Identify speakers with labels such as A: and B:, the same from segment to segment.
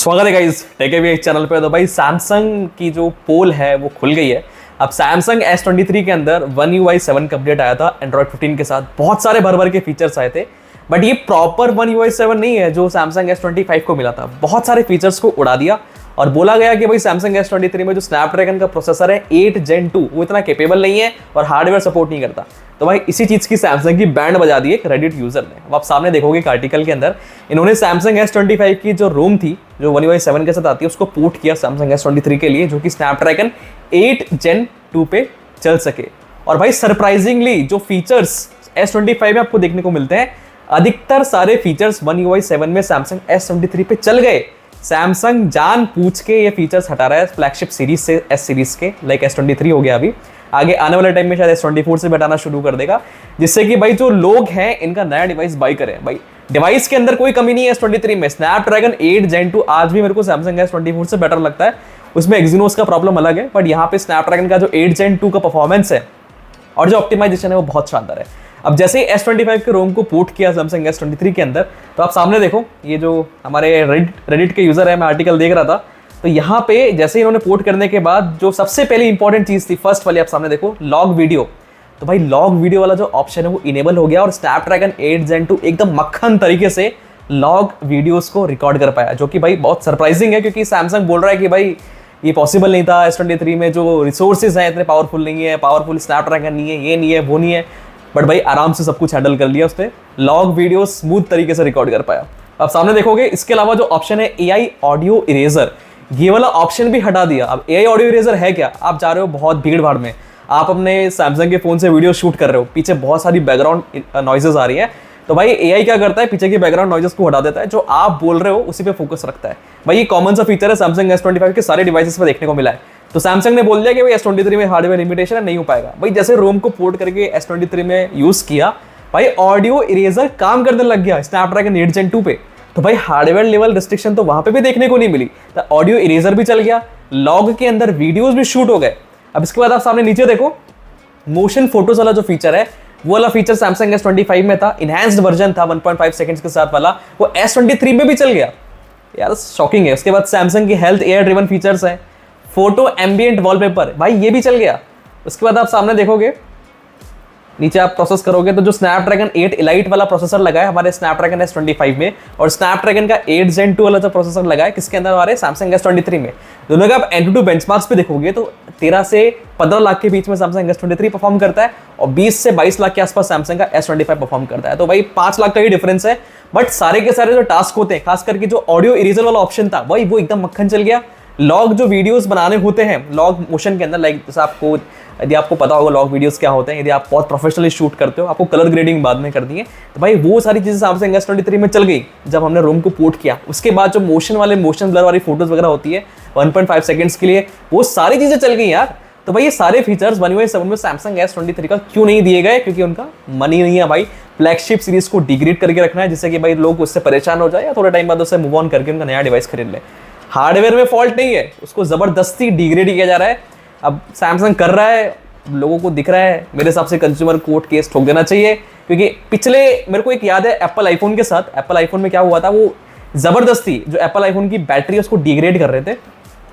A: स्वागत है guys take channel पे। तो भाई सैमसंग की जो पोल है वो खुल गई है। अब सैमसंग S23 के अंदर One UI 7 का अपडेट आया था एंड्रॉइड 15 के साथ। बहुत सारे भर भर के फीचर्स आए थे, बट ये प्रॉपर One UI 7 नहीं है जो सैमसंग S25 को मिला था। बहुत सारे फीचर्स को उड़ा दिया और बोला गया कि भाई सैमसंग S23 में जो स्नैपड्रैगन का प्रोसेसर है 8 Gen 2 वो इतना कैपेबल नहीं है और हार्डवेयर सपोर्ट नहीं करता। तो भाई इसी चीज की सैमसंग की बैंड बजा दी एक रेडिट यूजर ने। अब आप सामने देखोगे एक आर्टिकल के अंदर इन्होंने सैमसंग S25 की जो रोम थी जो One UI 7 के साथ आती है उसको पोर्ट किया सैमसंग S23 के लिए, जो कि स्नैपड्रैगन 8 Gen 2 पे चल सके। और भाई सरप्राइजिंगली जो फीचर्स S25 में आपको देखने को मिलते हैं अधिकतर सारे फीचर्स One UI 7 में सैमसंग S23 पे चल गए। सैमसंग जान पूछ के ये फीचर्स हटा रहा है फ्लैगशिप सीरीज से S सीरीज के, लाइक S23 हो गया, अभी आगे आने वाले टाइम में शायद S24 से हटाना शुरू कर देगा, जिससे कि भाई जो लोग हैं इनका नया डिवाइस बाई करें। भाई डिवाइस के अंदर कोई कमी नहीं है S23 में। स्नैपड्रैगन 8 Gen 2 आज भी मेरे को सैमसंग S24 से बेटर लगता है। उसमें एक्सिनोस का प्रॉब्लम अलग है, बट यहाँ पे स्नैपड्रैगन का जो 8 Gen 2 का परफॉर्मेंस है और जो ऑप्टिमाइजेशन है वो बहुत शानदार है। अब जैसे ही S25 के रोम को पोर्ट किया सैमसंग S23 के अंदर, तो आप सामने देखो ये जो हमारे रेडिट के यूजर है, मैं आर्टिकल देख रहा था, तो यहाँ पे जैसे ही इन्होंने पोर्ट करने के बाद जो सबसे पहली इंपॉर्टेंट चीज थी फर्स्ट वाली, आप सामने देखो लॉग वीडियो। तो भाई लॉग वीडियो वाला जो ऑप्शन है वो इनेबल हो गया और स्नैपड्रैगन 8 Gen 2 एकदम मक्खन तरीके से लॉग वीडियोस को रिकॉर्ड कर पाया, जो कि भाई बहुत सरप्राइजिंग है क्योंकि सैमसंग बोल रहा है कि भाई ये पॉसिबल नहीं था। S23 में जो रिसोर्सेज हैं इतने पावरफुल नहीं है, पावरफुल स्नैपड्रैगन नहीं है, ये नहीं है, वो नहीं है, बट भाई आराम से सब कुछ हैंडल कर लिया उसने। लॉग वीडियो स्मूथ तरीके से रिकॉर्ड कर पाया। अब सामने देखोगे इसके अलावा जो ऑप्शन है AI ऑडियो इरेजर, ये वाला ऑप्शन भी हटा दिया। अब AI ऑडियो इरेजर है क्या? आप जा रहे हो बहुत भीड़ भाड़ में, आप अपने सैमसंग के फोन से वीडियो शूट कर रहे हो, पीछे बहुत सारी बैकग्राउंड नॉइजेस आ रही है, तो भाई AI क्या करता है, पीछे की बैकग्राउंड नॉइजेस को हटा देता है, जो आप बोल रहे हो उसी पे फोकस रखता है। भाई ये कॉमन सा फीचर है सैमसंग S25 के सारे डिवाइसेस पे देखने को मिला है। तो सैमसंग ने बोल दिया कि भाई S23 में हार्डवेयर लिमिटेशन है, नहीं हो पाएगा। भाई जैसे रोम को पोर्ट करके S23 में यूज किया, भाई ऑडियो इरेजर काम करने लग गया स्नैपड्रैगन 8 Gen 2 पे। तो भाई हार्डवेयर लेवल रिस्ट्रिक्शन तो वहां पे भी देखने को नहीं मिली, तो ऑडियो इरेजर भी चल गया, लॉग के अंदर वीडियोस भी शूट हो गए। अब इसके बाद आप सामने नीचे देखो मोशन फोटोज वाला जो फीचर है, वो वाला फीचर सैमसंग S25 में था, इनहैंस्ड वर्जन था 1.5 सेकंड्स के साथ वाला, वो S23 में भी चल गया। यार शॉकिंग है। उसके बाद सैमसंग की हेल्थ एयर ड्रिवन फीचर्स है, फोटो एम्बिएंट वॉलपेपर, भाई ये भी चल गया। उसके बाद आप सामने देखोगे नीचे आप प्रोसेस करोगे तो जो स्नैपड्रैगन 8 इलाइट वाला प्रोसेसर लगा है हमारे स्नैपड्रैगन S25 में, और स्नैपड्रैगन का 8 Gen 2 वाला जो प्रोसेसर लगा है किसके अंदर, हमारे सैमसंग S23 में। दोनों का आप Antutu बेंचमार्क्स पे देखोगे तो 13 से 15 लाख के बीच में सैमसंग S23 परफॉर्म करता है और 20 से 22 लाख के आसपास सैमसंग का S25 परफॉर्म करता है। तो भाई 5 लाख का ही डिफरेंस है, बट सारे के सारे जो टास्क होते हैं, खास करके जो ऑडियो इरेजर वाला ऑप्शन था भाई वो एकदम मक्खन चल गया। लॉग जो वीडियोस बनाने होते हैं लॉग मोशन के अंदर, लाइक जैसे आपको यदि आपको पता होगा लॉग वीडियोस क्या होते हैं, यदि आप बहुत प्रोफेशनली शूट करते हो, आपको कलर ग्रेडिंग बाद में कर दी है, तो भाई वो सारी चीजें सैमसंग S23 में चल गई जब हमने रोम को पोर्ट किया। उसके बाद जो मोशन ब्लर वाली फोटोज वगैरह होती है 1.5 सेकंड्स के लिए, वो सारी चीजें चल गई यार। तो भाई ये सारे फीचर्स One UI 7 में सैमसंग S23 का क्यों नहीं दिए गए? क्योंकि उनका मनी नहीं है भाई फ्लैगशिप सीरीज को डिग्रेड करके रखना है, जिससे कि भाई लोग उससे परेशान हो जाए या थोड़े टाइम बाद उससे मूव ऑन करके उनका नया डिवाइस खरीद ले। हार्डवेयर में फॉल्ट नहीं है, उसको जबरदस्ती डिग्रेड किया जा रहा है। अब सैमसंग कर रहा है, लोगों को दिख रहा है, मेरे हिसाब से कंज्यूमर कोर्ट केस ठोक देना चाहिए। क्योंकि पिछले मेरे को एक याद है एप्पल आईफोन के साथ, एप्पल आईफोन में क्या हुआ था, वो जबरदस्ती जो एप्पल आईफोन की बैटरी है उसको डिग्रेड कर रहे थे।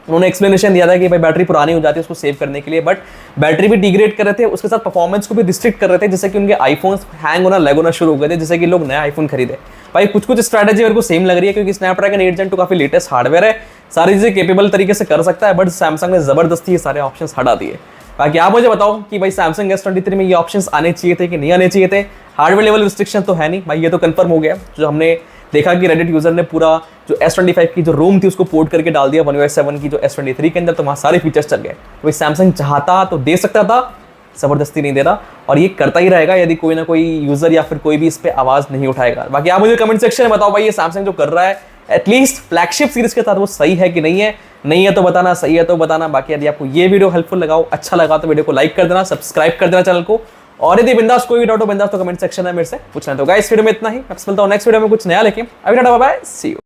A: उन्होंने एक्सप्लेनेशन दिया था कि भाई बैटरी पुरानी हो जाती है उसको सेव करने के लिए, बट बैटरी भी डिग्रेड कर रहे थे, उसके साथ परफॉर्मेंस को भी रिस्ट्रिक्ट कर रहे थे, जिससे कि उनके आईफोन हैंग होना लैग होना शुरू हो गए थे, जिससे कि लोग नया आईफोन खरीदे। भाई कुछ स्ट्रैटेजी मेरे को सेम लग रही है, क्योंकि स्नैपड्रैगन 8 Gen 2 काफी लेटेस्ट हार्डवेयर है, सारी चीजें केपेबल तरीके से कर सकता है, बट सैमसंग ने जबरदस्ती ये सारे ऑप्शन हटा दिए। बाकी आप मुझे बताओ कि भाई सैमसंग S23 में ये ऑप्शंस आने चाहिए थे कि नहीं आने चाहिए थे? हार्डवेयर लेवल रिस्ट्रिक्शन तो है नहीं भाई, ये तो कंफर्म हो गया। जो हमने देखा कि रेडिट यूजर ने पूरा जो S25 की जो रोम थी उसको पोर्ट करके डाल दिया One UI 7 की जो S23 के अंदर, तो वहाँ सारे फीचर्स चल गए। भाई सैमसंग चाहता तो दे सकता था, जबरदस्ती नहीं दे रहा, और ये करता ही रहेगा यदि कोई ना कोई यूजर या फिर कोई भी इस पे आवाज नहीं उठाएगा। बाकी आप मुझे कमेंट सेक्शन में बताओ भाई ये सैमसंग जो कर रहा है एटलीस्ट फ्लैगशिप सीरीज के साथ वो सही है कि नहीं है? नहीं है तो बताना, सही है तो बताना। बाकी यदि आपको ये वीडियो हेल्पफुल लगाओ, अच्छा लगा तो वीडियो को लाइक कर देना, सब्सक्राइब कर देना चैनल को, और यदि बिंदास कोई भी डाउट हो बिंदास तो कमेंट सेक्शन में मेरे से पूछना। तो गाइस वीडियो में इतना ही, मैं मिलता हूं नेक्स्ट वीडियो में कुछ नया लेके। अभी tata bye bye, see you.